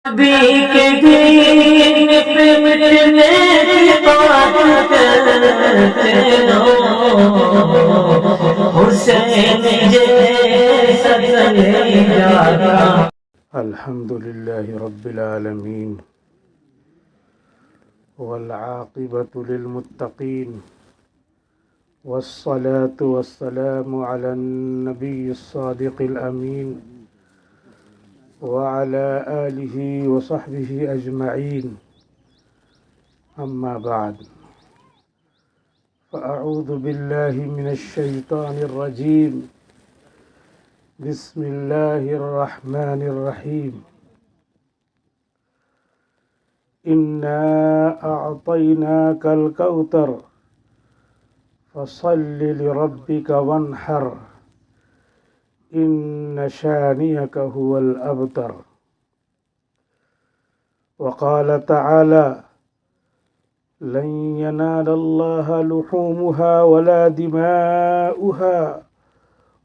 نبی کے دین پہ مٹنے کی بات کرتے ہو، حسین جیسا چلے جاتا۔ الحمد للہ رب العالمین والعاقبۃ للمتقین والصلاة والسلام علی النبی الصادق الامین وعلى آلہ وصحبہ اجمعین، اما بعد فاعوذ باللہ من الشیطان الرجیم، بسم اللہ الرحمن الرحیم۔ انا اعطیناک الکوثر فصل لربک وانحر ان شانئک هو الابتر۔ وقال تعالى لن ينال الله لحومها ولا دماؤها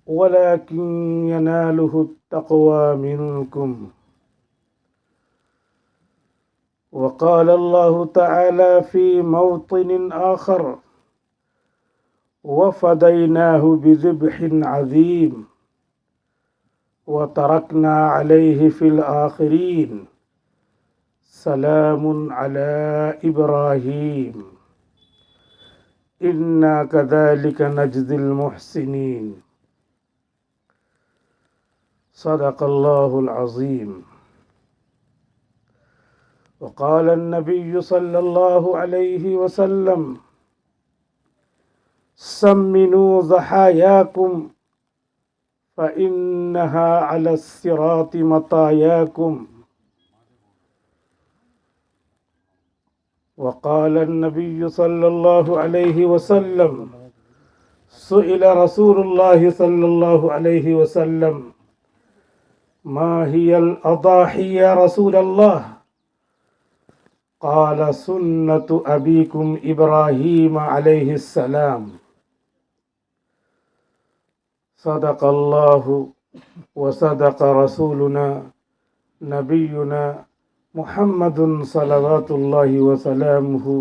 ولكن يناله التقوى منكم۔ وقال الله تعالى في موطن آخر وفديناه بذبح عظيم وتركنا عليه في الآخرين سلام على إبراهيم إنا كذلك نجزي المحسنين۔ صدق الله العظيم۔ وقال النبي صلى الله عليه وسلم سمنوا ضحاياكم فإنها على الصراط مطاياكم۔ وقال النبي صلى الله عليه وسلم سئل رسول الله صلى الله عليه وسلم ما هي الأضاحي يا رسول الله؟ قال سنة أبيكم إبراهيم عليه السلام۔ صدق الله وصدق رسولنا نبينا محمد صلوات الله وسلامه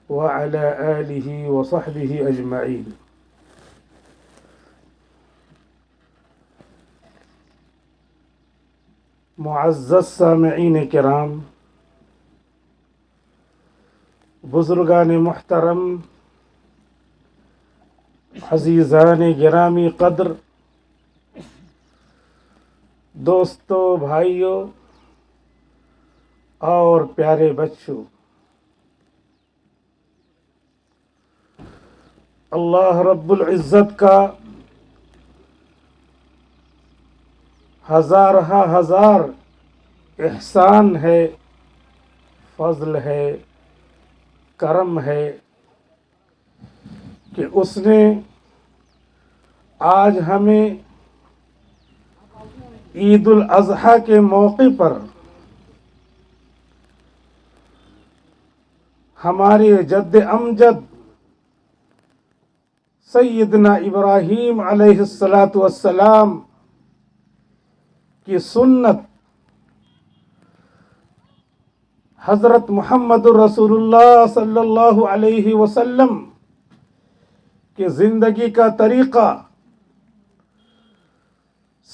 وعلى آله وصحبه أجمعين۔ معزز سامعین کرام، بزرگان محترم، عزیزان گرامی قدر، دوستو، بھائیوں اور پیارے بچوں، اللہ رب العزت کا ہزارہ ہزار احسان ہے، فضل ہے، کرم ہے کہ اس نے آج ہمیں عید الاضحیٰ کے موقع پر ہمارے جد امجد سیدنا ابراہیم علیہ السلام کی سنت حضرت محمد رسول اللہ صلی اللہ علیہ وسلم کی زندگی کا طریقہ،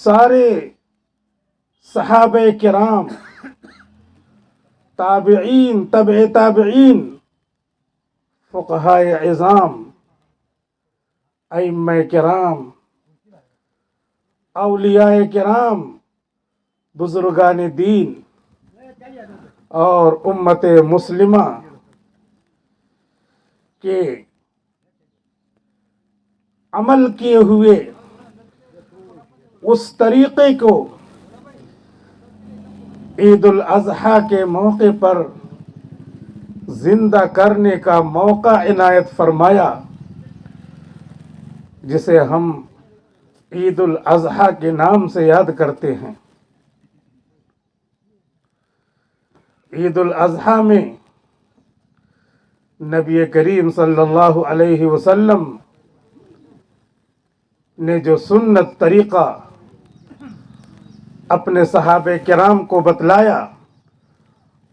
سارے صحابہ کرام، تابعین، تبع تابعین، فقہائے عظام، ائمہ کرام، اولیاء کرام، بزرگان دین اور امت مسلمہ کے عمل کیے ہوئے اس طریقے کو عید الاضحیٰ کے موقع پر زندہ کرنے کا موقع عنایت فرمایا، جسے ہم عید الاضحیٰ کے نام سے یاد کرتے ہیں۔ عید الاضحیٰ میں نبی کریم صلی اللہ علیہ وسلم نے جو سنت طریقہ اپنے صحابہ کرام کو بتلایا،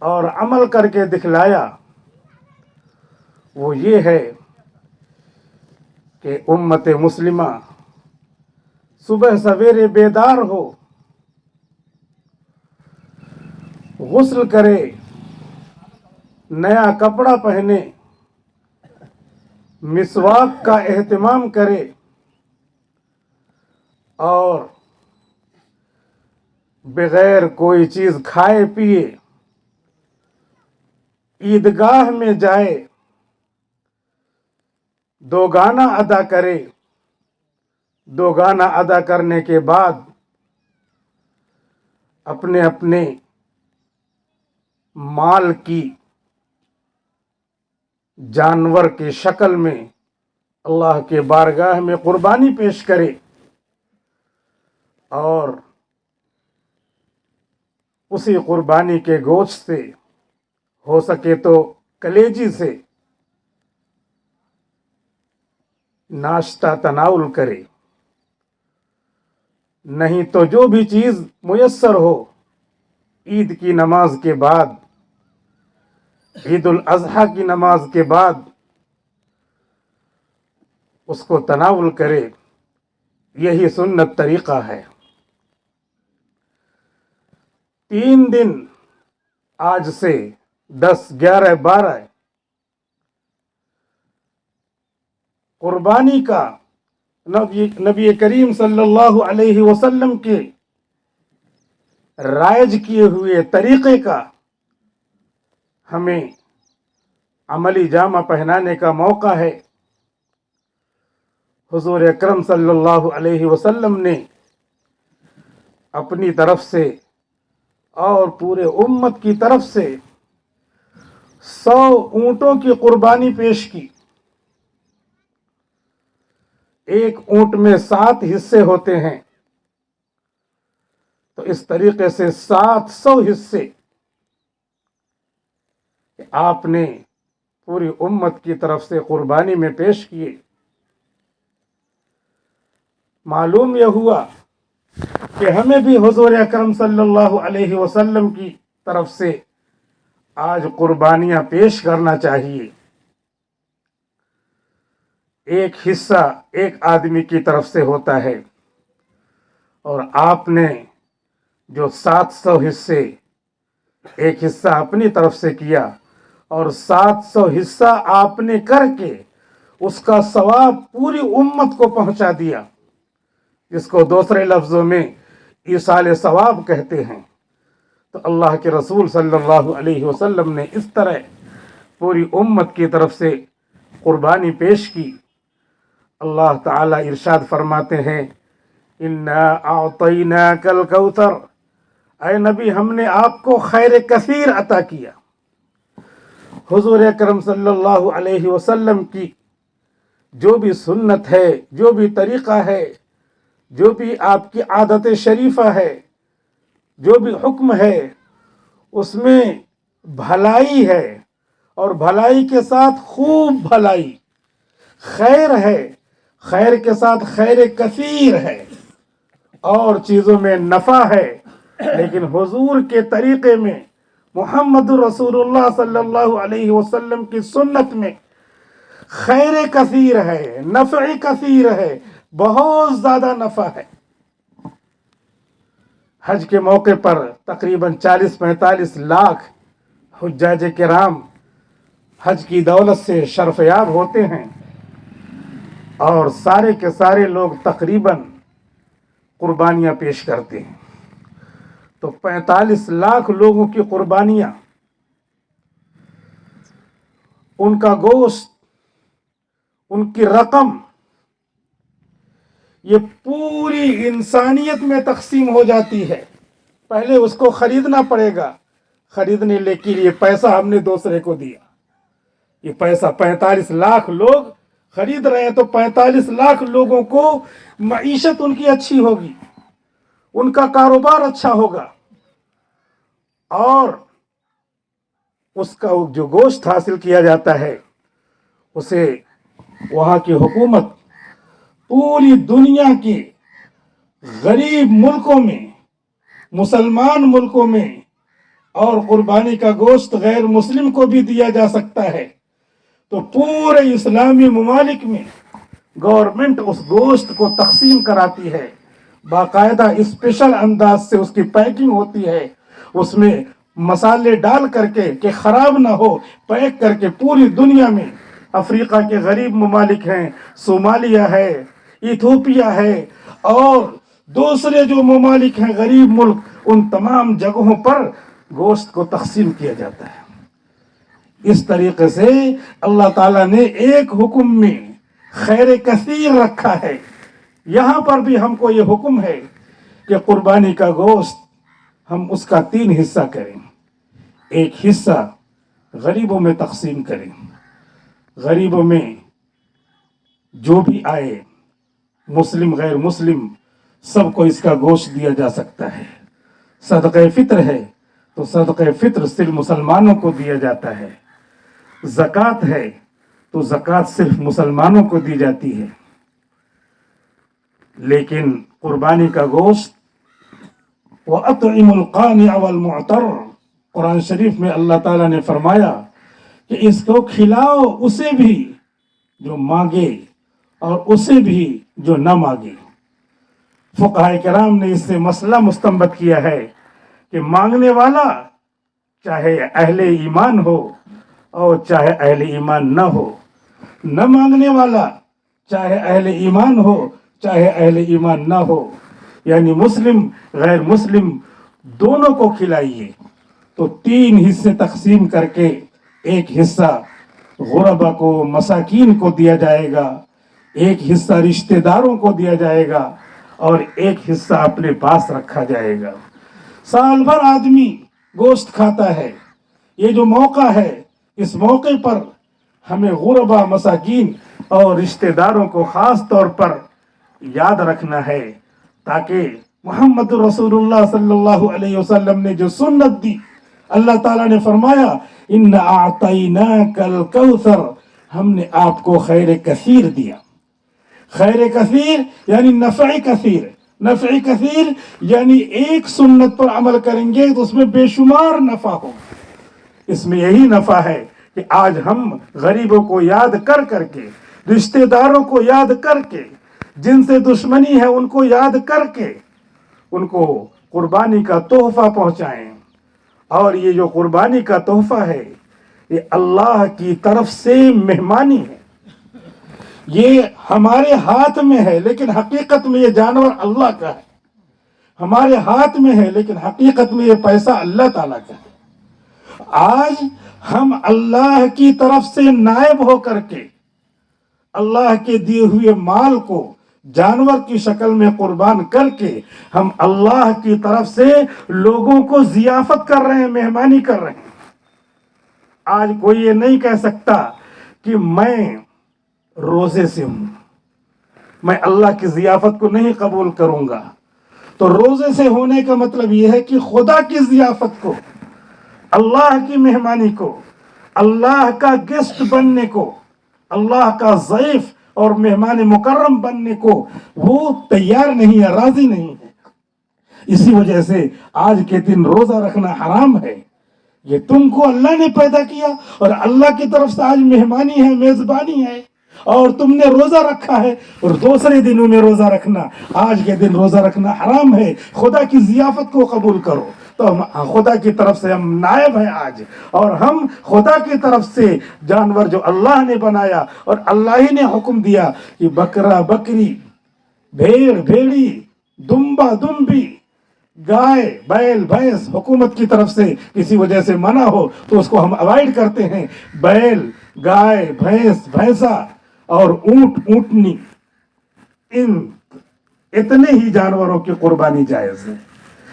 اور عمل کر کے دکھلایا وہ یہ ہے کہ امت مسلمہ صبح سویرے بیدار ہو، غسل کرے، نیا کپڑا پہنے، مسواک کا اہتمام کرے اور بغیر کوئی چیز کھائے پیے عیدگاہ میں جائے، دو گانا ادا کرے، دو گانا ادا کرنے کے بعد اپنے اپنے مال کی جانور کی شکل میں اللہ کے بارگاہ میں قربانی پیش کرے اور اسی قربانی کے گوشت سے ہو سکے تو کلیجی سے ناشتہ تناول کرے، نہیں تو جو بھی چیز میسر ہو عید کی نماز کے بعد، عید الاضحیٰ کی نماز کے بعد اس کو تناول کرے۔ یہی سنت طریقہ ہے۔ 3 دن آج سے 10، 11، 12 قربانی کا نبی کریم صلی اللہ علیہ وسلم کے رائج کیے ہوئے طریقے کا ہمیں عملی جامہ پہنانے کا موقع ہے۔ حضور اکرم صلی اللہ علیہ وسلم نے اپنی طرف سے اور پورے امت کی طرف سے 100 اونٹوں کی قربانی پیش کی۔ ایک اونٹ میں 7 حصے ہوتے ہیں، تو اس طریقے سے 700 حصے آپ نے پوری امت کی طرف سے قربانی میں پیش کیے۔ معلوم یہ ہوا کہ ہمیں بھی حضور اکرم صلی اللہ علیہ وسلم کی طرف سے آج قربانیاں پیش کرنا چاہیے۔ ایک حصہ ایک آدمی کی طرف سے ہوتا ہے اور آپ نے جو 700 حصے، ایک حصہ اپنی طرف سے کیا اور 700 حصہ آپ نے کر کے اس کا ثواب پوری امت کو پہنچا دیا، جس کو دوسرے لفظوں میں ایصال ثواب کہتے ہیں۔ تو اللہ کے رسول صلی اللہ علیہ وسلم نے اس طرح پوری امت کی طرف سے قربانی پیش کی۔ اللہ تعالیٰ ارشاد فرماتے ہیں اِنَّا أَعْطَيْنَاكَ الْكَوْثَرَ، اے نبی ہم نے آپ کو خیر کثیر عطا کیا۔ حضور اکرم صلی اللہ علیہ وسلم کی جو بھی سنت ہے، جو بھی طریقہ ہے، جو بھی آپ کی عادت شریفہ ہے، جو بھی حکم ہے، اس میں بھلائی ہے اور بھلائی کے ساتھ خوب بھلائی، خیر ہے، خیر کے ساتھ خیر کثیر ہے، اور چیزوں میں نفع ہے، لیکن حضور کے طریقے میں، محمد رسول اللہ صلی اللہ علیہ وسلم کی سنت میں خیر کثیر ہے، نفع کثیر ہے، بہت زیادہ نفع ہے۔ حج کے موقع پر تقریباً 40-45 لاکھ حجاج کرام حج کی دولت سے شرف یاب ہوتے ہیں، اور سارے کے سارے لوگ تقریباً قربانیاں پیش کرتے ہیں۔ تو 45 لاکھ لوگوں کی قربانیاں، ان کا گوشت، ان کی رقم، یہ پوری انسانیت میں تقسیم ہو جاتی ہے۔ پہلے اس کو خریدنا پڑے گا، خریدنے کے لیے پیسہ ہم نے دوسرے کو دیا، یہ پیسہ 45 لاکھ لوگ خرید رہے ہیں، تو 45 لاکھ لوگوں کو معیشت ان کی اچھی ہوگی، ان کا کاروبار اچھا ہوگا، اور اس کا جو گوشت حاصل کیا جاتا ہے اسے وہاں کی حکومت پوری دنیا کی غریب ملکوں میں، مسلمان ملکوں میں اور قربانی کا گوشت غیر مسلم کو بھی دیا جا سکتا ہے، تو پورے اسلامی ممالک میں گورنمنٹ اس گوشت کو تقسیم کراتی ہے، باقاعدہ اسپیشل انداز سے اس کی پیکنگ ہوتی ہے، اس میں مسالے ڈال کر کے کہ خراب نہ ہو، پیک کر کے پوری دنیا میں، افریقہ کے غریب ممالک ہیں، صومالیہ ہے، ایتھوپیا ہے، اور دوسرے جو ممالک ہیں غریب ملک، ان تمام جگہوں پر گوشت کو تقسیم کیا جاتا ہے۔ اس طریقے سے اللہ تعالیٰ نے ایک حکم میں خیر کثیر رکھا ہے۔ یہاں پر بھی ہم کو یہ حکم ہے کہ قربانی کا گوشت ہم اس کا 3 حصہ کریں، ایک حصہ غریبوں میں تقسیم کریں، غریبوں میں جو بھی آئے، مسلم غیر مسلم، سب کو اس کا گوشت دیا جا سکتا ہے۔ صدقہ فطر ہے تو صدقہ فطر صرف مسلمانوں کو دیا جاتا ہے، زکوٰۃ ہے تو زکوٰۃ صرف مسلمانوں کو دی جاتی ہے، لیکن قربانی کا گوشت وَأَطْعِمُ الْقَانِعَ وَالْمُعْتَرَّ، قرآن شریف میں اللہ تعالیٰ نے فرمایا کہ اس کو کھلاؤ اسے بھی جو مانگے اور اسے بھی جو نہ مانگے۔ فقہاء کرام نے اس سے مسئلہ مستنبط کیا ہے کہ مانگنے والا چاہے اہل ایمان ہو اور چاہے اہل ایمان نہ ہو، نہ مانگنے والا چاہے اہل ایمان ہو چاہے اہل ایمان نہ ہو، یعنی مسلم غیر مسلم دونوں کو کھلائیے۔ تو 3 حصے تقسیم کر کے ایک حصہ غربا کو، مساکین کو دیا جائے گا، ایک حصہ رشتہ داروں کو دیا جائے گا، اور ایک حصہ اپنے پاس رکھا جائے گا۔ سال بھر آدمی گوشت کھاتا ہے، یہ جو موقع ہے، اس موقع پر ہمیں غربا، مساکین اور رشتہ داروں کو خاص طور پر یاد رکھنا ہے، تاکہ محمد رسول اللہ صلی اللہ علیہ وسلم نے جو سنت دی، اللہ تعالیٰ نے فرمایا اِنَّا أَعْطَيْنَاكَ الْكَوْثَرَ، ہم نے آپ کو خیر کثیر دیا۔ خیر کثیر یعنی نفع کثیر، نفع کثیر یعنی ایک سنت پر عمل کریں گے تو اس میں بے شمار نفع ہو۔ اس میں یہی نفع ہے کہ آج ہم غریبوں کو یاد کر کر کے، رشتہ داروں کو یاد کر کے، جن سے دشمنی ہے ان کو یاد کر کے ان کو قربانی کا تحفہ پہنچائیں۔ اور یہ جو قربانی کا تحفہ ہے یہ اللہ کی طرف سے مہمانی ہے، یہ ہمارے ہاتھ میں ہے لیکن حقیقت میں یہ جانور اللہ کا ہے، ہمارے ہاتھ میں ہے لیکن حقیقت میں یہ پیسہ اللہ تعالیٰ کا ہے۔ آج ہم اللہ کی طرف سے نائب ہو کر کے اللہ کے دیے ہوئے مال کو جانور کی شکل میں قربان کر کے ہم اللہ کی طرف سے لوگوں کو ضیافت کر رہے ہیں، مہمانی کر رہے ہیں۔ آج کوئی یہ نہیں کہہ سکتا کہ میں روزے سے ہوں، میں اللہ کی ضیافت کو نہیں قبول کروں گا۔ تو روزے سے ہونے کا مطلب یہ ہے کہ خدا کی ضیافت کو، اللہ کی مہمانی کو، اللہ کا گیسٹ بننے کو، اللہ کا ضیف اور مہمان مکرم بننے کو وہ تیار نہیں ہے، راضی نہیں ہے۔ اسی وجہ سے آج کے دن روزہ رکھنا حرام ہے۔ یہ تم کو اللہ نے پیدا کیا اور اللہ کی طرف سے آج مہمانی ہے، میزبانی ہے، اور تم نے روزہ رکھا ہے، اور دوسرے دنوں میں روزہ رکھنا، آج کے دن روزہ رکھنا حرام ہے۔ خدا کی ضیافت کو قبول کرو۔ تو خدا کی طرف سے ہم نائب ہیں آج، اور ہم خدا کی طرف سے جانور جو اللہ نے بنایا اور اللہ ہی نے حکم دیا کہ بکرا بکری، بھیڑ بھیڑی، دمبا دمبی، گائے بیل بھینس حکومت کی طرف سے کسی وجہ سے منع ہو تو اس کو ہم اوائڈ کرتے ہیں۔ بیل، گائے، بھینس، بھینسا اور اونٹ، اونٹنی، اتنے ہی جانوروں کی قربانی جائز ہے۔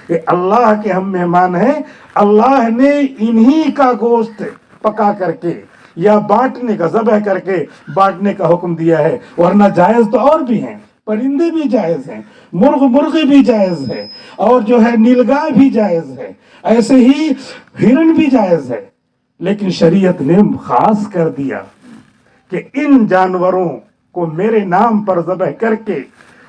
کہ اللہ کے ہم مہمان ہیں، اللہ نے انہی کا گوشت پکا کر کے یا بانٹنے کا، ذبح کر کے بانٹنے کا حکم دیا ہے، ورنہ جائز تو اور بھی ہیں، پرندے بھی جائز ہیں، مرغی بھی جائز ہے، اور جو ہے نیلگائے بھی جائز ہے، ایسے ہی ہرن بھی جائز ہے، لیکن شریعت نے خاص کر دیا کہ ان جانوروں کو میرے نام پر ذبح کر کے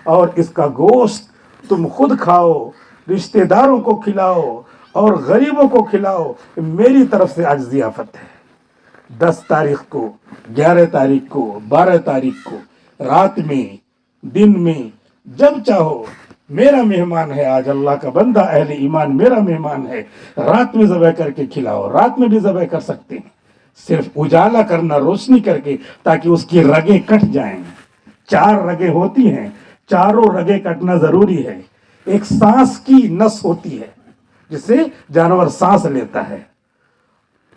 اور اس کا گوشت تم خود کھاؤ، رشتہ داروں کو کھلاؤ، اور غریبوں کو کھلاؤ، میری طرف سے آج ضیافت ہے۔ 10 تاریخ کو، 11 تاریخ کو، 12 تاریخ کو، رات میں، دن میں، جب چاہو میرا مہمان ہے۔ آج اللہ کا بندہ اہل ایمان میرا مہمان ہے، رات میں ذبح کر کے کھلاؤ۔ رات میں بھی ذبح کر سکتے ہیں، صرف اجالا کرنا، روشنی کر کے، تاکہ اس کی رگیں کٹ جائیں۔ 4 رگیں ہوتی ہیں، چاروں رگیں کٹنا ضروری ہے۔ ایک سانس کی نس ہوتی ہے جس سے جانور سانس لیتا ہے،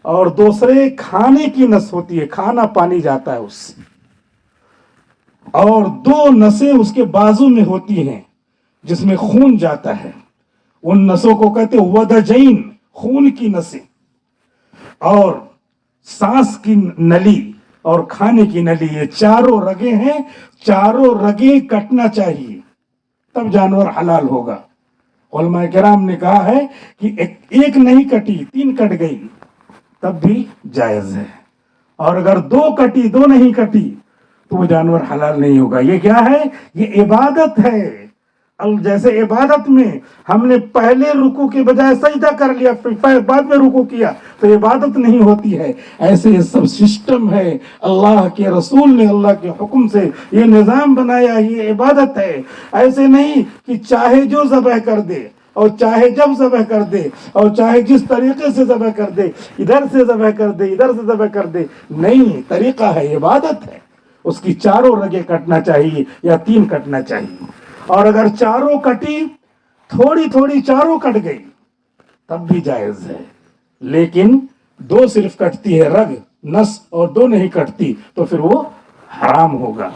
اور دوسرے کھانے کی نس ہوتی ہے، کھانا پانی جاتا ہے اس سے، اور 2 نسیں اس کے بازو میں ہوتی ہیں جس میں خون جاتا ہے، ان نسوں کو کہتے ہیں ودجین، خون کی نسیں، اور سانس کی نلی اور کھانے کی نلی، یہ چاروں رگیں ہیں، چاروں رگیں کٹنا چاہیے، تب جانور حلال ہوگا۔ علماء کرام نے کہا ہے کہ ایک نہیں کٹی، 3 کٹ گئی تب بھی جائز ہے، اور اگر 2 کٹی، 2 نہیں کٹی تو وہ جانور حلال نہیں ہوگا۔ یہ کیا ہے؟ یہ عبادت ہے۔ جیسے عبادت میں ہم نے پہلے رکوع کے بجائے سجدہ کر لیا، پھر بعد میں رکوع کیا تو عبادت نہیں ہوتی ہے، ایسے یہ سب سسٹم ہے، اللہ کے رسول نے اللہ کے حکم سے یہ نظام بنایا، یہ عبادت ہے۔ ایسے نہیں کہ چاہے جو ذبح کر دے، اور چاہے جب ذبح کر دے، اور چاہے جس طریقے سے ذبح کر دے، ادھر سے ذبح کر دے، ادھر سے ذبح کر دے، نہیں، طریقہ ہے، عبادت ہے۔ اس کی چاروں رگیں کٹنا چاہیے یا 3 کٹنا چاہیے، اور اگر چاروں کٹی، تھوڑی تھوڑی چاروں کٹ گئی تب بھی جائز ہے، لیکن 2 صرف کٹتی ہے رگ، نس، اور 2 نہیں کٹتی تو پھر وہ حرام ہوگا،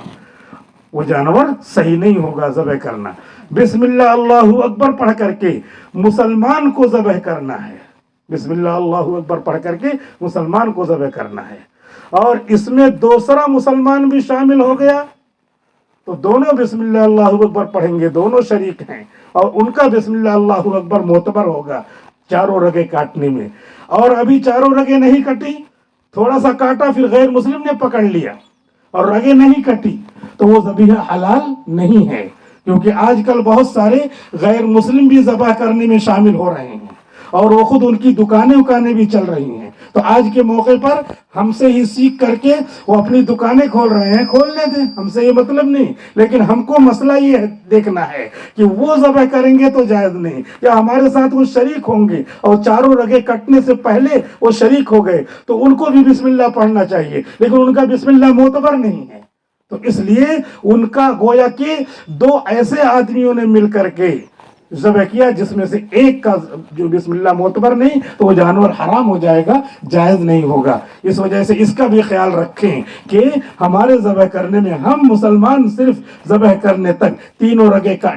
وہ جانور صحیح نہیں ہوگا ذبح کرنا۔ بسم اللہ اللہ اکبر پڑھ کر کے مسلمان کو ذبح کرنا ہے، بسم اللہ اللہ اکبر پڑھ کر کے مسلمان کو ذبح کرنا ہے، اور اس میں دوسرا مسلمان بھی شامل ہو گیا تو دونوں بسم اللہ اللہ اکبر پڑھیں گے، دونوں شریک ہیں، اور ان کا بسم اللہ اللہ اکبر معتبر ہوگا چاروں رگیں کاٹنے میں۔ اور ابھی چاروں رگیں نہیں کٹی، تھوڑا سا کاٹا، پھر غیر مسلم نے پکڑ لیا اور رگیں نہیں کٹی تو وہ ذبیحہ حلال نہیں ہے، کیونکہ آج کل بہت سارے غیر مسلم بھی ذبح کرنے میں شامل ہو رہے ہیں، اور وہ خود ان کی دکانیں بھی چل رہی ہیں، تو آج کے موقع پر ہم سے ہی سیکھ کر کے وہ اپنی دکانیں کھول رہے ہیں، کھولنے دیں، ہم سے یہ مطلب نہیں، لیکن ہم کو مسئلہ یہ دیکھنا ہے کہ وہ ذبح کریں گے تو جائز نہیں، یا ہمارے ساتھ وہ شریک ہوں گے اور چاروں رگیں کٹنے سے پہلے وہ شریک ہو گئے تو ان کو بھی بسم اللہ پڑھنا چاہیے، لیکن ان کا بسم اللہ معتبر نہیں ہے، تو اس لیے ان کا گویا کہ 2 ایسے آدمیوں نے مل کر کے ذبح کیا جس میں سے ایک کا جو بسم اللہ معتبر نہیں تو وہ جانور حرام ہو جائے گا، جائز نہیں ہوگا۔ اس وجہ سے اس کا بھی خیال رکھیں کہ ہمارے ذبح کرنے میں ہم مسلمان صرف ذبح کرنے تک،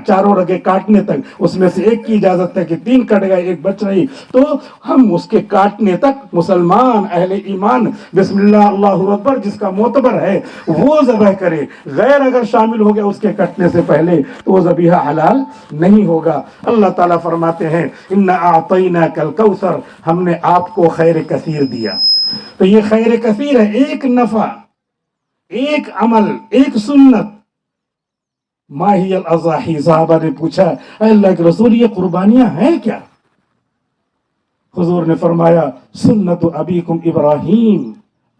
چاروں رگیں کاٹنے تک، اس میں سے ایک کی اجازت ہے کہ 3 کٹ گئے، ایک بچ رہی، تو ہم اس کے کاٹنے تک مسلمان اہل ایمان بسم اللہ اللہ اکبر جس کا معتبر ہے وہ ذبح کرے، غیر اگر شامل ہو گیا اس کے کٹنے سے پہلے تو وہ ذبیحہ حلال نہیں ہوگا۔ اللہ تعالیٰ فرماتے ہیں اِنَّا أَعْطَيْنَاكَ الْكَوْثَرَ، ہم نے آپ کو خیر کثیر دیا، تو یہ خیر کثیر ہے، ایک نفع، ایک عمل، ایک سنت۔ ما ہی الاضاحی، صحابہ نے پوچھا اے اللہ کے رسول یہ قربانیاں ہیں کیا؟ حضور نے فرمایا سنت ابیکم ابراہیم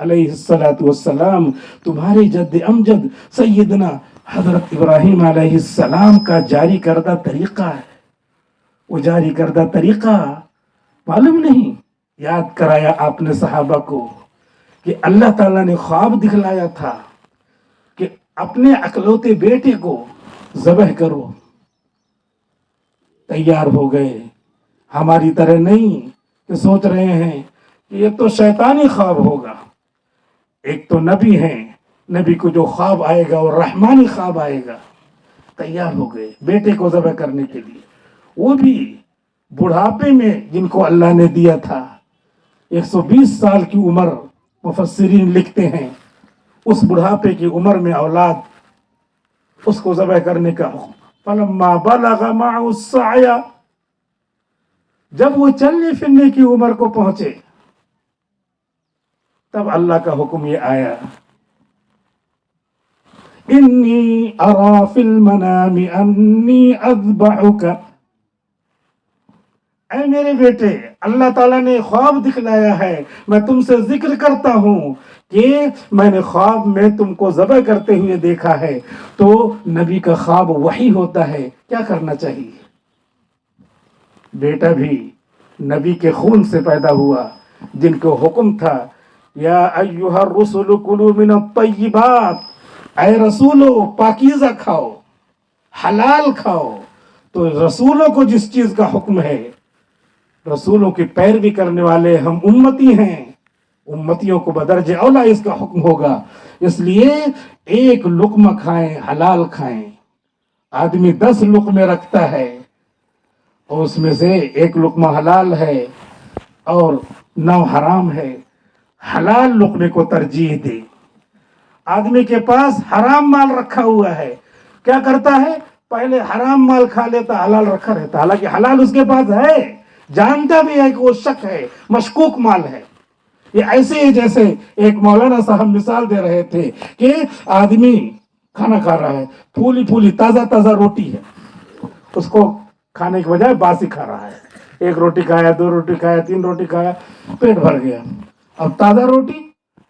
علیہ السلام، تمہارے جد امجد سیدنا حضرت ابراہیم علیہ السلام کا جاری کردہ طریقہ ہے، وہ جاری کردہ طریقہ معلوم نہیں؟ یاد کرایا آپ نے صحابہ کو کہ اللہ تعالیٰ نے خواب دکھلایا تھا کہ اپنے اکلوتے بیٹے کو ذبح کرو، تیار ہو گئے، ہماری طرح نہیں کہ سوچ رہے ہیں کہ یہ تو شیطانی خواب ہوگا، ایک تو نبی ہیں، نبی کو جو خواب آئے گا اور رحمانی خواب آئے گا، تیار ہو گئے بیٹے کو ذبح کرنے کے لیے، وہ بھی بڑھاپے میں جن کو اللہ نے دیا تھا، 120 سال کی عمر، مفسرین لکھتے ہیں اس بڑھاپے کی عمر میں اولاد اس کو ذبح کرنے کا حکم۔ فلما بلغ معه السعي، جب وہ چلنے پھرنے کی عمر کو پہنچے تب اللہ کا حکم یہ آیا انی ارا فی المنام انی اذبحک، اے میرے بیٹے اللہ تعالیٰ نے خواب دکھلایا ہے، میں تم سے ذکر کرتا ہوں کہ میں نے خواب میں تم کو ذبح کرتے ہوئے دیکھا ہے۔ تو نبی کا خواب وحی ہوتا ہے، کیا کرنا چاہیے؟ بیٹا بھی نبی کے خون سے پیدا ہوا، جن کو حکم تھا یا ایھا الرسل کلوا من الطیبات، اے رسولو پاکیزہ کھاؤ، حلال کھاؤ۔ تو رسولوں کو جس چیز کا حکم ہے، رسولوں کی پیروی کرنے والے ہم امتی ہیں، امتیوں کو بدرجہ اولا اس کا حکم ہوگا۔ اس لیے ایک لقمہ کھائیں، حلال کھائیں۔ آدمی 10 لقمے رکھتا ہے اور اس میں سے ایک لقمہ حلال ہے اور 9 حرام ہے۔ حلال لقمے کو ترجیح دے۔ آدمی کے پاس حرام مال رکھا ہوا ہے، کیا کرتا ہے؟ پہلے حرام مال کھا لیتا، حلال رکھا رہتا، حالانکہ حلال اس کے پاس ہے، جانتا بھی ہے کہ وہ شک ہے، مشکوک مال ہے۔ یہ ایسے ہی جیسے ایک مولانا صاحب مثال دے رہے تھے کہ آدمی کھانا کھا رہا ہے، پھولی پھولی تازہ تازہ روٹی ہے، اس کو کھانے کے بجائے باسی کھا رہا ہے۔ 1 روٹی کھایا، 2 روٹی کھایا، 3 روٹی کھایا، پیٹ بھر گیا۔ اب تازہ روٹی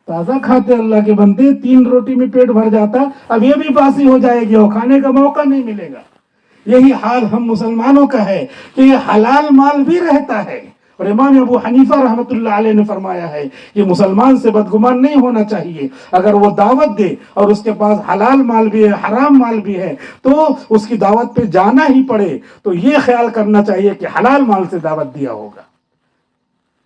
تازہ کھاتے اللہ کے بندے، 3 روٹی میں پیٹ بھر جاتا، اب یہ بھی باسی ہو جائے گی اور کھانے کا موقع نہیں ملے گا۔ یہی حال ہم مسلمانوں کا ہے کہ یہ حلال مال بھی رہتا ہے، اور امام ابو حنیفہ رحمۃ اللہ علیہ نے فرمایا ہے کہ مسلمان سے بدگمان نہیں ہونا چاہیے۔ اگر وہ دعوت دے اور اس کے پاس حلال مال بھی ہے، حرام مال بھی ہے، تو اس کی دعوت پہ جانا ہی پڑے تو یہ خیال کرنا چاہیے کہ حلال مال سے دعوت دیا ہوگا۔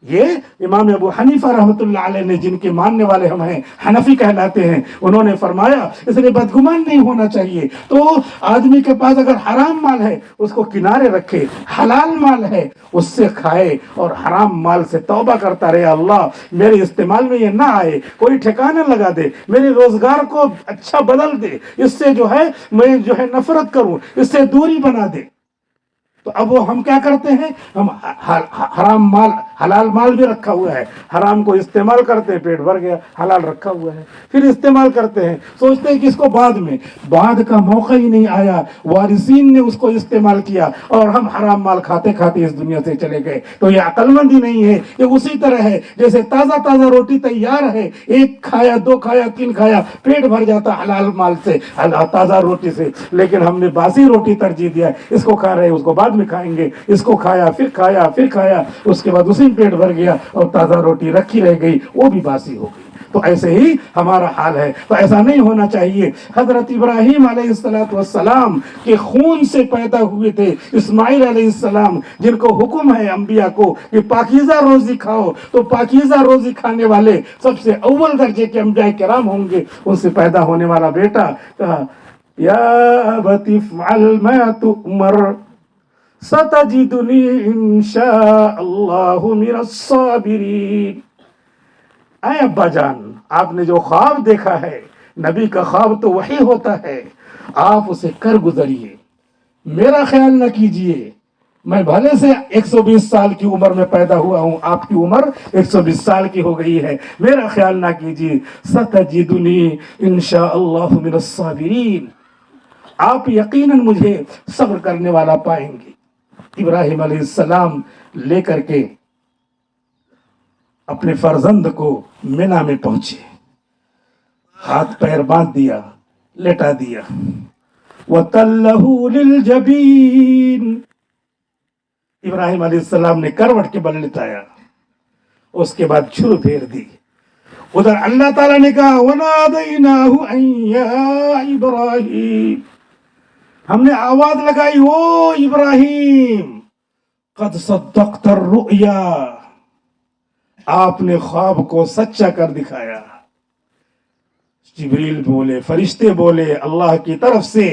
یہ امام ابو حنیفہ رحمۃ اللہ علیہ نے، جن کے ماننے والے ہم ہیں، حنفی کہلاتے ہیں، انہوں نے فرمایا اس لیے بدگمان نہیں ہونا چاہیے۔ تو آدمی کے پاس اگر حرام مال ہے اس کو کنارے رکھے، حلال مال ہے اس سے کھائے، اور حرام مال سے توبہ کرتا رہے، اللہ میرے استعمال میں یہ نہ آئے، کوئی ٹھکانا لگا دے، میرے روزگار کو اچھا بدل دے، اس سے میں نفرت کروں، اس سے دوری بنا دے۔ تو اب وہ ہم کیا کرتے ہیں؟ ہم حرام مال، حلال مال بھی رکھا ہوا ہے، حرام کو استعمال کرتے ہیں، پیٹ بھر گیا، حلال رکھا ہوا ہے، پھر استعمال کرتے ہیں، سوچتے ہیں کہ اس کو بعد کا موقع ہی نہیں آیا، وارثین نے اس کو استعمال کیا اور ہم حرام مال کھاتے کھاتے اس دنیا سے چلے گئے۔ تو یہ عقل مندی نہیں ہے، یہ اسی طرح ہے جیسے تازہ تازہ روٹی تیار ہے، 1 کھایا، 2 کھایا، 3 کھایا، پیٹ بھر جاتا حلال مال سے، تازہ روٹی سے، لیکن ہم نے باسی روٹی ترجیح دیا، اس کو کھا رہے اس کو بعد میں کھائیں گے، اس کو کھایا، پھر کھایا، اس کے بعد اسی میں پیٹ بھر گیا اور تازہ روٹی رکھی رہ گئی، وہ بھی باسی ہو گئی۔ تو ایسے ہی ہمارا حال ہے، تو ایسا نہیں ہونا چاہیے۔ حضرت ابراہیم علیہ السلام کے خون سے پیدا ہوئے تھے اسماعیل علیہ السلام، جن کو حکم ہے انبیاء کو کہ پاکیزہ روزی کھاؤ، تو پاکیزہ روزی کھانے والے سب سے اول درجے کے انبیاء کرام ہوں گے۔ ان سے پیدا ہونے والا بیٹا کہا یا ابت افعل ما تؤمر ستجدنی انشاء اللہ من الصابرین۔ اے ابا جان، آپ نے جو خواب دیکھا ہے، نبی کا خواب تو وحی ہوتا ہے، آپ اسے کر گزریے، میرا خیال نہ کیجئے۔ میں بھلے سے 120 سال کی عمر میں پیدا ہوا ہوں، آپ کی عمر 120 سال کی ہو گئی ہے، میرا خیال نہ کیجئے۔ ستجدنی انشاء اللہ من الصابرین، آپ یقیناً مجھے صبر کرنے والا پائیں گے۔ ابراہیم علیہ السلام لے کر کے اپنے فرزند کو مینا میں پہنچے، ہاتھ پیر باندھ دیا، لٹا دیا، وَتَلَّهُ لِلْجَبِينِ، ابراہیم علیہ السلام نے کروٹ کے بل لٹایا، اس کے بعد چھر پھیر دی۔ ادھر اللہ تعالیٰ نے کہا وَنَادَيْنَاهُ أَن يَا إِبْرَاهِيمُ، ہم نے آواز لگائی، او ابراہیم قد صدقت الرؤیا، آپ نے خواب کو سچا کر دکھایا۔ جبریل بولے، فرشتے بولے اللہ کی طرف سے،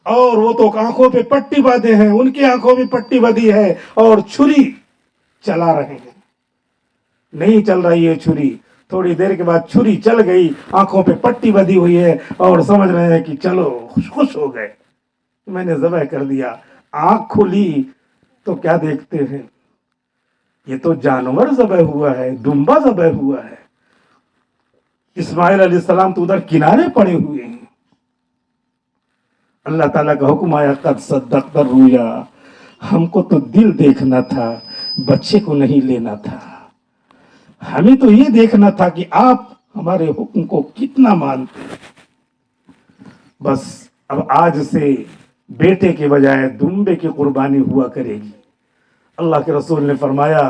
اور وہ تو آنکھوں پہ پٹی باندھے ہیں، ان کی آنکھوں پہ پٹی بندھی ہے اور چھری چلا رہے ہیں۔ نہیں چل رہی ہے چھری، تھوڑی دیر کے بعد چھری چل گئی، آنکھوں پہ پٹی بندھی ہوئی ہے اور سمجھ رہے ہیں کہ چلو خوش ہو گئے، میں نے ذبح کر دیا۔ آنکھ کھلی تو کیا دیکھتے ہیں؟ یہ تو جانور ذبح ہوا ہے، دمبا ذبح ہوا ہے۔ اسماعیل علیہ السلام تو ادھر کنارے پڑے ہوئے ہیں۔ اللہ تعالیٰ کا حکم آیا قد صدقت الرؤیا، ہم کو تو دل دیکھنا تھا، بچے کو نہیں لینا تھا. ہمیں تو یہ دیکھنا تھا کہ آپ ہمارے حکم کو کتنا مانتے ہیں. بس اب آج سے بیٹے کے بجائے دمبے کی قربانی ہوا کرے گی. اللہ کے رسول نے فرمایا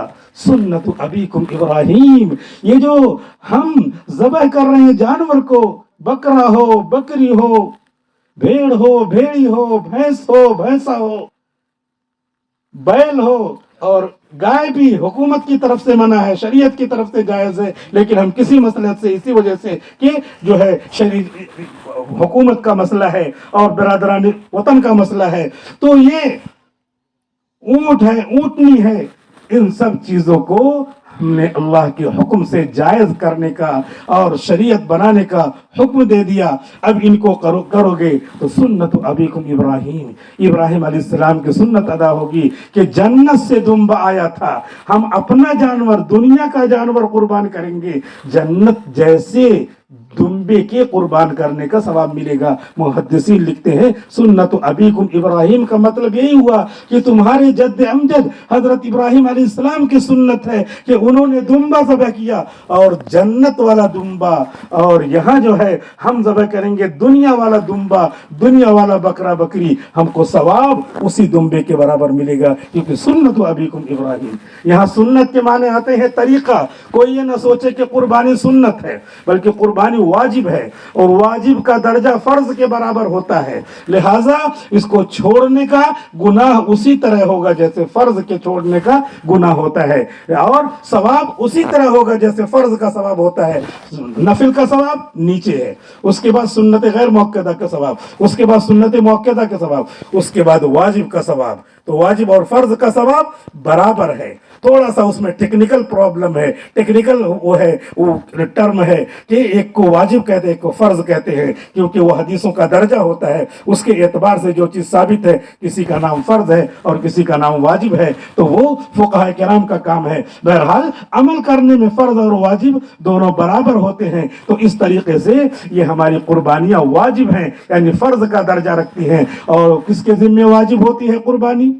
سنت ابیکم ابراہیم، یہ جو ہم ذبح کر رہے ہیں جانور کو، بکرا ہو، بکری ہو، بھیڑ ہو، بھیڑی ہو، بھینس ہو، بھینسا ہو، بیل ہو، اور گائے بھی حکومت کی طرف سے منع ہے، شریعت کی طرف سے جائز ہے، لیکن ہم کسی مسئلے سے اسی وجہ سے کہ جو ہے حکومت کا مسئلہ ہے اور برادران وطن کا مسئلہ ہے، تو یہ اونٹ ہے، اونٹنی ہے، ان سب چیزوں کو ہم نے اللہ کے حکم سے جائز کرنے کا اور شریعت بنانے کا حکم دے دیا. اب ان کو کرو گے تو سنت ابیکم ابراہیم، ابراہیم علیہ السلام کی سنت ادا ہوگی کہ جنت سے دمبا آیا تھا، ہم اپنا جانور، دنیا کا جانور قربان کریں گے، جنت جیسے دمبے کے قربان کرنے کا ثواب ملے گا. محدثین لکھتے ہیں سنت ابیکم ابراہیم کا مطلب یہی ہوا کہ تمہارے جد امجد حضرت ابراہیم علیہ السلام کی سنت ہے کہ انہوں نے دمبا ذبح کیا، اور جنت والا دمبا، اور یہاں جو ہے ہم ذبح کریں گے دنیا والا دمبا، دنیا والا بکرا بکری، ہم کو ثواب اسی دمبے کے برابر ملے گا، کیونکہ سنت ابیکم ابراہیم. یہاں سنت کے معنی آتے ہیں طریقہ. کوئی یہ نہ سوچے کہ قربانی سنت ہے، بلکہ قربانی واجب ہے، اور واجب کا درجہ فرض کے برابر ہوتا ہے، لہذا اس کو چھوڑنے کا گناہ اسی طرح ہوگا جیسے فرض کے چھوڑنے کا گناہ ہوتا ہے، اور ثواب اسی طرح ہوگا جیسے فرض کا ثواب ہوتا ہے. نفل کا ثواب نیچے ہے، اس کے بعد سنت غیر موقدہ کا ثواب، اس کے بعد سنت موقدہ کا ثواب، اس کے بعد واجب کا ثواب. تو واجب اور فرض کا ثواب برابر ہے. تھوڑا سا اس میں ٹیکنیکل پرابلم ہے، ٹیکنیکل وہ ٹرم ہے کہ ایک کو واجب کہتے ہیں، ایک کو فرض کہتے ہیں، کیونکہ وہ حدیثوں کا درجہ ہوتا ہے، اس کے اعتبار سے جو چیز ثابت ہے، کسی کا نام فرض ہے اور کسی کا نام واجب ہے، تو وہ فقہاء کرام کا کام ہے. بہرحال عمل کرنے میں فرض اور واجب دونوں برابر ہوتے ہیں. تو اس طریقے سے یہ ہماری قربانیاں واجب ہیں، یعنی فرض کا درجہ رکھتی ہیں. اور کس کے ذمہ واجب ہوتی ہے قربانی؟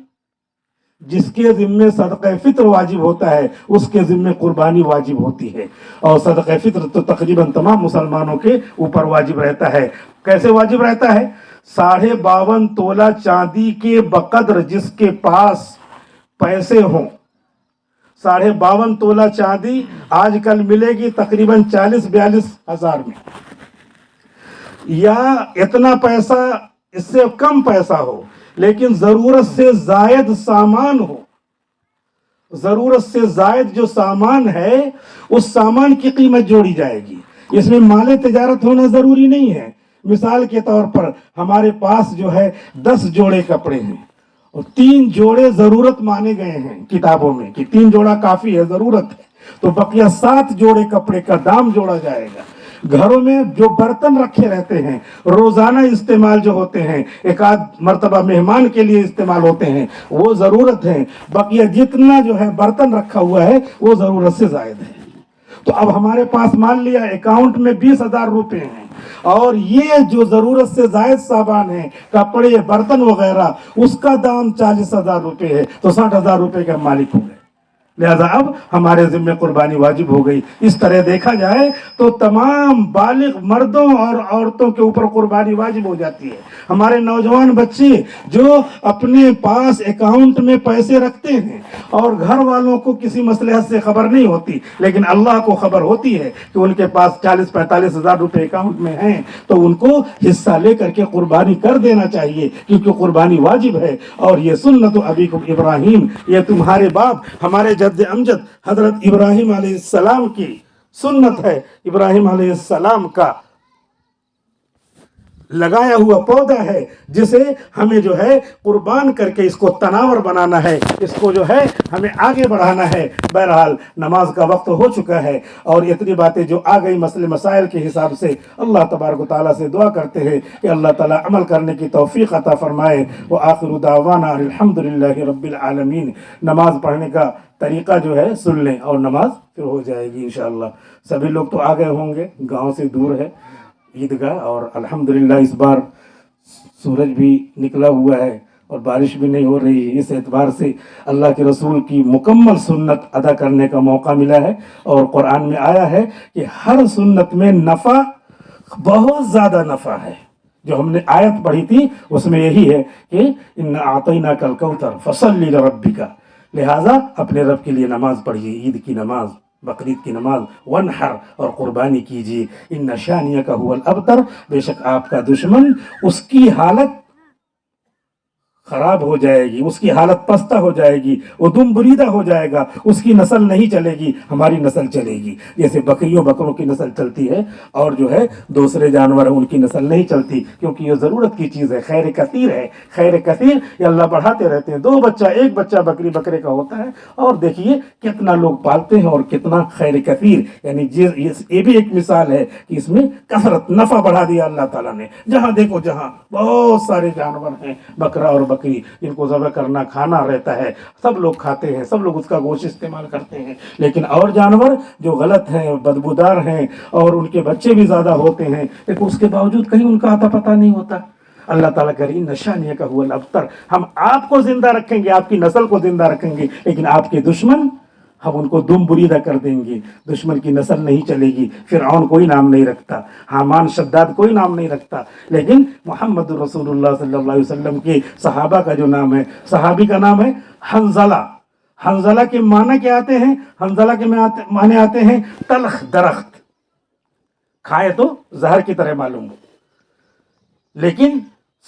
جس کے ذمہ صدقہ فطر واجب ہوتا ہے اس کے ذمہ قربانی واجب ہوتی ہے. اور صدقہ فطر تو تقریباً تمام مسلمانوں کے اوپر واجب رہتا ہے. کیسے واجب رہتا ہے؟ 52.5 تولہ چاندی کے بقدر جس کے پاس پیسے ہوں. 52.5 تولہ چاندی آج کل ملے گی تقریباً 40-42 ہزار میں، یا اتنا پیسہ، اس سے کم پیسہ ہو لیکن ضرورت سے زائد سامان ہو. ضرورت سے زائد جو سامان ہے اس سامان کی قیمت جوڑی جائے گی. اس میں مال تجارت ہونا ضروری نہیں ہے. مثال کے طور پر ہمارے پاس جو ہے 10 جوڑے کپڑے ہیں اور 3 جوڑے ضرورت مانے گئے ہیں کتابوں میں کہ 3 جوڑا کافی ہے، ضرورت ہے، تو بقیہ 7 جوڑے کپڑے کا دام جوڑا جائے گا. گھروں میں جو برتن رکھے رہتے ہیں، روزانہ استعمال جو ہوتے ہیں، ایک آدھ مرتبہ مہمان کے لیے استعمال ہوتے ہیں، وہ ضرورت ہے. بقیہ جتنا جو ہے برتن رکھا ہوا ہے وہ ضرورت سے زائد ہے. تو اب ہمارے پاس مان لیا اکاؤنٹ میں 20,000 روپے ہیں، اور یہ جو ضرورت سے زائد سامان ہے، کپڑے، برتن وغیرہ، اس کا دام 40,000 روپے ہے، تو 60,000 روپے کا مالک ہو گئے. لہذا اب ہمارے ذمہ قربانی واجب ہو گئی. اس طرح دیکھا جائے تو تمام بالغ مردوں اور عورتوں کے اوپر قربانی واجب ہو جاتی ہے. ہمارے نوجوان بچے جو اپنے پاس اکاؤنٹ میں پیسے رکھتے ہیں اور گھر والوں کو کسی مصلحت سے خبر نہیں ہوتی، لیکن اللہ کو خبر ہوتی ہے کہ ان کے پاس 40-45 ہزار روپے اکاؤنٹ میں ہیں، تو ان کو حصہ لے کر کے قربانی کر دینا چاہیے، کیونکہ قربانی واجب ہے. اور یہ سنت ابیکم ابراہیم، یہ تمہارے باپ ہمارے جد امجد حضرت ابراہیم علیہ السلام کی سنت ہے. ابراہیم علیہ السلام کا لگایا ہوا پودا ہے جسے ہمیں جو ہے قربان کر کے اس کو تناور بنانا ہے، اس کو جو ہے ہمیں آگے بڑھانا ہے. بہرحال نماز کا وقت ہو چکا ہے اور اتنی باتیں جو آ گئی مسئلے مسائل کے حساب سے، اللہ تبارک و تعالیٰ سے دعا کرتے ہیں کہ اللہ تعالیٰ عمل کرنے کی توفیق عطا فرمائے. وآخر دعوانا الحمدللہ رب العالمین. نماز پڑھنے کا طریقہ جو ہے سن لیں اور نماز پھر ہو جائے گی انشاءاللہ. سبھی لوگ تو آ گئے ہوں گے، گاؤں سے دور ہے عیدگاہ، اور الحمدللہ اس بار سورج بھی نکلا ہوا ہے اور بارش بھی نہیں ہو رہی ہے، اس اعتبار سے اللہ کے رسول کی مکمل سنت ادا کرنے کا موقع ملا ہے، اور قرآن میں آیا ہے کہ ہر سنت میں نفع، بہت زیادہ نفع ہے۔ جو ہم نے آیت پڑھی تھی اس میں یہی ہے کہ ان اعطیناک الکوثر فصلی لربک، لہٰذا اپنے رب کے لیے نماز پڑھیے، عید کی نماز، بقرعید کی نماز، ونحر، اور قربانی کیجیے، ان شانیک هو الابتر، بے شک آپ کا دشمن، اس کی حالت خراب ہو جائے گی، اس کی حالت پستہ ہو جائے گی، وہ دم بریدہ ہو جائے گا، اس کی نسل نہیں چلے گی، ہماری نسل چلے گی۔ جیسے بکروں کی نسل چلتی ہے اور جو ہے دوسرے جانور ہیں ان کی نسل نہیں چلتی، کیونکہ یہ ضرورت کی چیز ہے، خیر کثیر ہے، خیر کثیر یہ اللہ بڑھاتے رہتے ہیں۔ 2 بچہ 1 بچہ بکرے کا ہوتا ہے، اور دیکھیے کتنا لوگ پالتے ہیں اور کتنا خیر کثیر، یعنی یہ بھی ایک مثال ہے کہ اس میں کثرت، نفع بڑھا دیا اللہ تعالیٰ نے۔ جہاں دیکھو جہاں بہت سارے جانور ہیں، بکرا اور بکری، جن کو ذبح کرنا کھانا رہتا ہے، سب لوگ کھاتے ہیں، سب لوگ اس کا گوشت استعمال کرتے ہیں، لیکن اور جانور جو غلط ہیں، بدبودار ہیں، اور ان کے بچے بھی زیادہ ہوتے ہیں، لیکن اس کے باوجود کہیں ان کا آتا پتہ نہیں ہوتا۔ اللہ تعالیٰ کہہ رہی نشانیہ کا ہوا الابتر، ہم آپ کو زندہ رکھیں گے، آپ کی نسل کو زندہ رکھیں گے، لیکن آپ کے دشمن ہم ان کو دم بریدہ کر دیں گے، دشمن کی نسل نہیں چلے گی۔ فرعون کوئی نام نہیں رکھتا، حامان شداد کوئی نام نہیں رکھتا، لیکن محمد رسول اللہ صلی اللہ علیہ وسلم کے صحابہ کا جو نام ہے، صحابی کا نام ہے حنظلہ۔ حنظلہ کے معنی کیا آتے ہیں؟ حنظلہ کے معنی آتے ہیں تلخ درخت، کھائے تو زہر کی طرح معلوم ہو، لیکن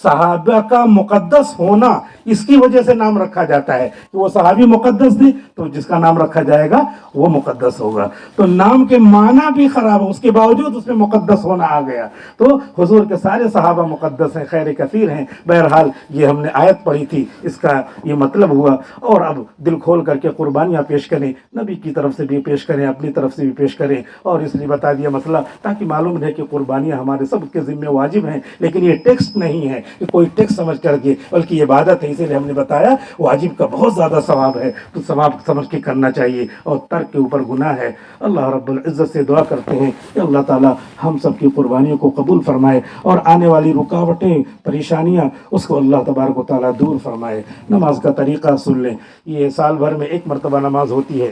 صحابہ کا مقدس ہونا اس کی وجہ سے نام رکھا جاتا ہے کہ وہ صحابی مقدس تھے، تو جس کا نام رکھا جائے گا وہ مقدس ہوگا۔ تو نام کے معنی بھی خراب ہو، اس کے باوجود اس میں مقدس ہونا آ گیا، تو حضور کے سارے صحابہ مقدس ہیں، خیر کثیر ہیں۔ بہرحال یہ ہم نے آیت پڑھی تھی، اس کا یہ مطلب ہوا۔ اور اب دل کھول کر کے قربانیاں پیش کریں، نبی کی طرف سے بھی پیش کریں، اپنی طرف سے بھی پیش کریں، اور اس لیے بتا دیا مسئلہ تاکہ معلوم رہے کہ قربانیاں ہمارے سب کے ذمہ واجب ہیں، لیکن یہ ٹیکسٹ نہیں ہے کہ کوئی ٹیکس سمجھ کر کے، بلکہ یہ عبادت ہے، اسی لیے ہم نے بتایا واجب کا بہت زیادہ ثواب ہے، تو ثواب سمجھ کے کرنا چاہیے، اور ترک کے اوپر گناہ ہے۔ اللہ رب العزت سے دعا کرتے ہیں کہ اللہ تعالی ہم سب کی قربانیوں کو قبول فرمائے، اور آنے والی رکاوٹیں، پریشانیاں، اس کو اللہ تبارک و تعالی دور فرمائے۔ نماز کا طریقہ سن لیں، یہ سال بھر میں 1 مرتبہ نماز ہوتی ہے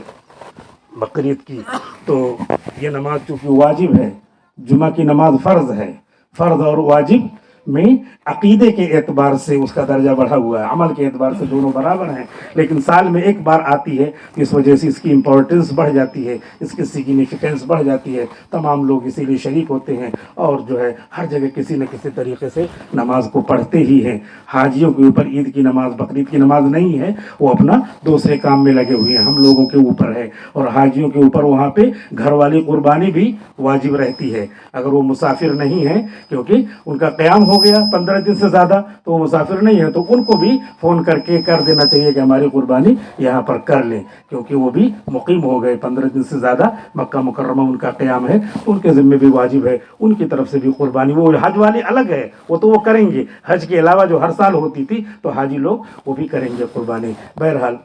بقرعید کی، تو یہ نماز چونکہ واجب ہے، جمعہ کی نماز فرض ہے، فرض اور واجب میں عقیدے کے اعتبار سے اس کا درجہ بڑھا ہوا ہے، عمل کے اعتبار سے دونوں برابر ہیں، لیکن سال میں 1 بار آتی ہے، اس وجہ سے اس کی امپورٹنس بڑھ جاتی ہے، اس کی سگنیفیکنس بڑھ جاتی ہے، تمام لوگ اسی لیے شریک ہوتے ہیں، اور جو ہے ہر جگہ کسی نہ کسی طریقے سے نماز کو پڑھتے ہی ہیں۔ حاجیوں کے اوپر عید کی نماز، بقرعید کی نماز نہیں ہے، وہ اپنا دوسرے کام میں لگے ہوئے ہیں، ہم لوگوں کے اوپر ہے، اور حاجیوں کے اوپر وہاں پہ گھر والی قربانی بھی واجب رہتی ہے، اگر وہ مسافر نہیں ہیں، کیونکہ ان کا قیام ہو گیا 15 دن سے زیادہ تو وہ مسافر نہیں ہے، تو ان کو بھی فون کر کے کر دینا چاہیے کہ ہماری قربانی یہاں پر کر لیں، کیونکہ وہ بھی مقیم ہو گئے 15 دن سے زیادہ، مکہ مکرمہ ان کا قیام ہے، تو ان کے ذمہ بھی واجب ہے، ان کی طرف سے بھی قربانی۔ وہ حج والے الگ ہے، وہ تو وہ کریں گے، حج کے علاوہ جو ہر سال ہوتی تھی تو حاجی لوگ وہ بھی کریں گے قربانی۔ بہرحال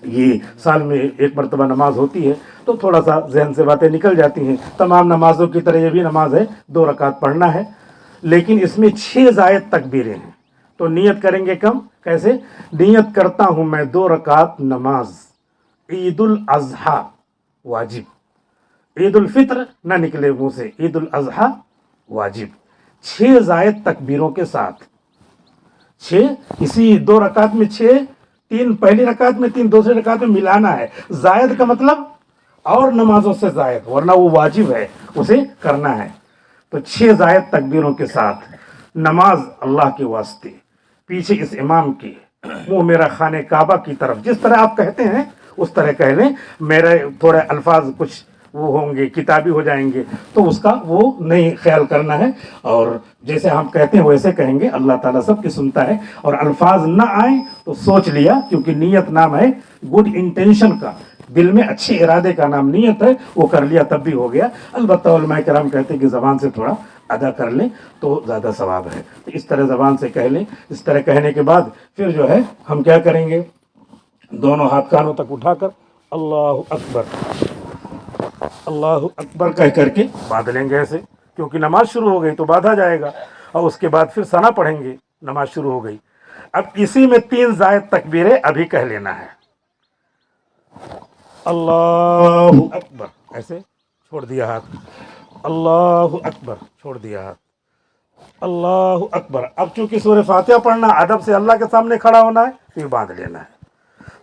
یہ سال میں 1 مرتبہ نماز ہوتی ہے، تو تھوڑا سا ذہن سے باتیں نکل جاتی ہیں۔ تمام نمازوں کی طرح یہ بھی نماز ہے، 2 رکعت پڑھنا ہے، لیکن اس میں 6 زائد تکبیریں ہیں، تو نیت کریں گے کم، کیسے؟ نیت کرتا ہوں میں 2 رکعت نماز عید الاضحیٰ واجب، عید الفطر نہ نکلے منہ سے، عید الاضحیٰ واجب، 6 زائد تکبیروں کے ساتھ، 6 اسی 2 رکعت میں 6، 3 پہلی رکعت میں، 3 دوسری رکعت میں ملانا ہے۔ زائد کا مطلب اور نمازوں سے زائد، ورنہ وہ واجب ہے، اسے کرنا ہے۔ تو 6 زائد تکبیروں کے ساتھ نماز اللہ کے واسطے، پیچھے اس امام کے، منہ میرا خانہ کعبہ کی طرف، جس طرح آپ کہتے ہیں اس طرح کہہ لیں، میرے تھوڑے الفاظ کچھ وہ ہوں گے، کتابی ہو جائیں گے، تو اس کا وہ نہیں خیال کرنا ہے، اور جیسے ہم کہتے ہیں ویسے کہیں گے، اللہ تعالیٰ سب کی سنتا ہے، اور الفاظ نہ آئیں تو سوچ لیا، کیونکہ نیت نام ہے گڈ انٹینشن کا، دل میں اچھے ارادے کا نام نیت ہے، وہ کر لیا تب بھی ہو گیا۔ البتہ علماء کرام کہتے ہیں کہ زبان سے تھوڑا ادا کر لیں تو زیادہ ثواب ہے، تو اس طرح زبان سے کہہ لیں۔ اس طرح کہنے کے بعد پھر جو ہے ہم کیا کریں گے، دونوں ہاتھ کانوں تک اٹھا کر اللہ اکبر، اللہ اکبر کہہ کر کے باندھ لیں گے ایسے، کیونکہ نماز شروع ہو گئی تو باندھا جائے گا، اور اس کے بعد پھر ثنا پڑھیں گے، نماز شروع ہو گئی۔ اب اسی میں 3 زائد تکبیریں ابھی کہہ لینا ہے. اللہ اکبر، ایسے چھوڑ دیا ہاتھ، اللہ اکبر، چھوڑ دیا ہاتھ، اللہ اکبر. اب چونکہ سورہ فاتحہ پڑھنا ادب سے اللہ کے سامنے کھڑا ہونا ہے، پھر باندھ لینا ہے.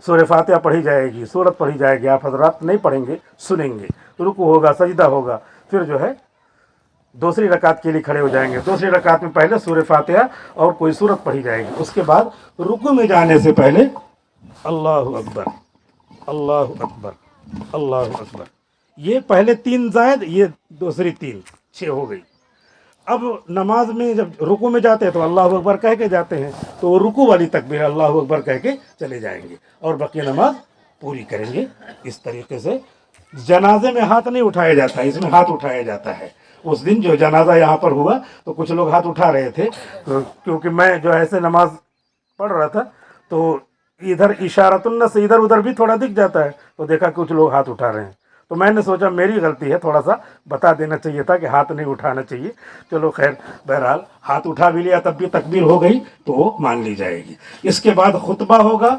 سورہ فاتحہ پڑھی جائے گی، سورت پڑھی جائے گی، آپ حضرات نہیں پڑھیں گے، سنیں گے، رکوع ہوگا، سجدہ ہوگا، پھر جو ہے دوسری رکعت کے لیے کھڑے ہو جائیں گے. دوسری رکعت میں پہلے سورہ فاتحہ اور کوئی سورت پڑھی جائے گی. اس کے بعد رکوع میں جانے سے پہلے اللہ اکبر، اللہ اکبر، اللہ اکبر. یہ پہلے 3 زائد، یہ دوسری 3، 6 ہو گئی. اب نماز میں جب رکوع میں جاتے ہیں تو اللہ اکبر کہہ کے جاتے ہیں، تو وہ رکوع والی تکبیر اللہ اکبر کہہ کے چلے جائیں گے اور باقی نماز پوری کریں گے. اس طریقے سے جنازے میں ہاتھ نہیں اٹھایا جاتا ہے، اس میں ہاتھ اٹھایا جاتا ہے. اس دن جو جنازہ یہاں پر ہوا تو کچھ لوگ ہاتھ اٹھا رہے تھے، کیونکہ میں جو ایسے نماز پڑھ رہا تھا تو ادھر اشارۃ النص ادھر ادھر بھی تھوڑا دکھ جاتا ہے، تو دیکھا کچھ لوگ ہاتھ اٹھا رہے ہیں، تو میں نے سوچا میری غلطی ہے، تھوڑا سا بتا دینا چاہیے تھا کہ ہاتھ نہیں اٹھانا چاہیے. چلو خیر، بہرحال ہاتھ اٹھا بھی لیا تب بھی تکبیر ہو گئی تو وہ مان لی جائے گی. اس کے بعد خطبہ ہوگا،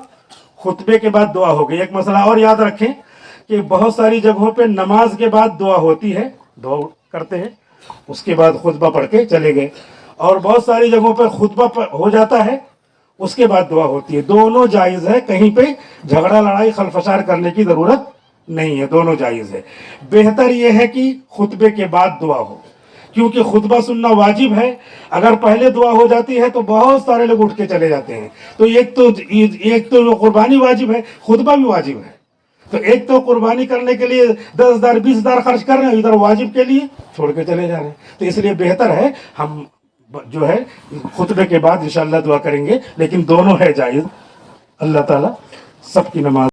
خطبے کے بعد دعا ہوگی. ایک مسئلہ اور یاد رکھیں کہ بہت ساری جگہوں پہ نماز کے بعد دعا ہوتی ہے، دعا کرتے ہیں، اس کے بعد خطبہ پڑھ کے چلے گئے، اور بہت ساری جگہوں پہ خطبہ ہو جاتا ہے، اس کے بعد دعا ہوتی ہے. دونوں جائز ہے، کہیں پہ جھگڑا لڑائی خلفشار کرنے کی ضرورت نہیں ہے، دونوں جائز ہے. بہتر یہ ہے کہ خطبے کے بعد دعا ہو، کیونکہ خطبہ سننا واجب ہے. اگر پہلے دعا ہو جاتی ہے تو بہت سارے لوگ اٹھ کے چلے جاتے ہیں. تو ایک تو قربانی واجب ہے، خطبہ بھی واجب ہے. تو ایک تو قربانی کرنے کے لیے 10,000 20,000 خرچ کر رہے ہیں، ادھر واجب کے لیے چھوڑ کے چلے جا رہے ہیں. تو اس لیے بہتر ہے ہم جو ہے خطبے کے بعد انشاءاللہ دعا کریں گے، لیکن دونوں ہے جائز. اللہ تعالیٰ سب کی نماز